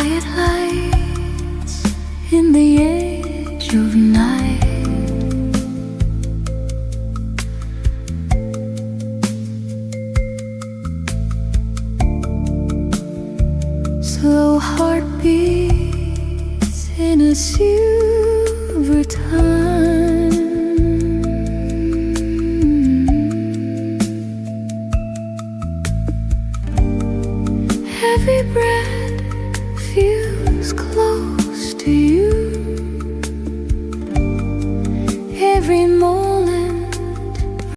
quiet lights in the edge of night. Slow heartbeats in a silver time. Every breath feels close.